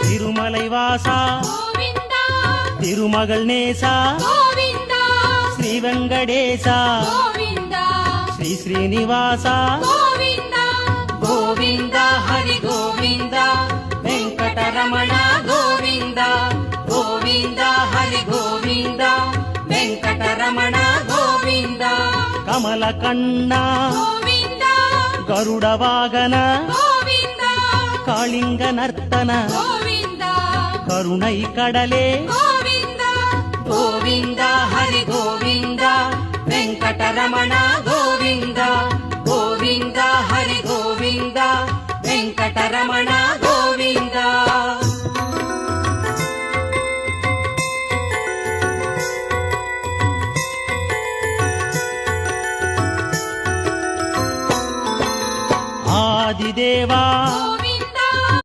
திருமலை வாசா கோவிந்தா திருமகள் நேசா கோவிந்தா ஸ்ரீ வெங்கடேசா கோவிந்தா శ్రీ శ్రీనివాస గోవిందా గోవింద హరి గోవింద వెంకటరమణ గోవింద గోవింద హరి గోవింద వెంకటరమణ గోవింద కమల కన్న గోవిందా గరుడ వాగన గోవిందా కాళింగ నర్తన గోవిందా కరుణై కడలే గోవిందా గోవింద హరి గోవింద వెంకటరమణ గోవింద గోవింద హరి గోవింద వెంకటరమణ గోవింద ఆదిదేవా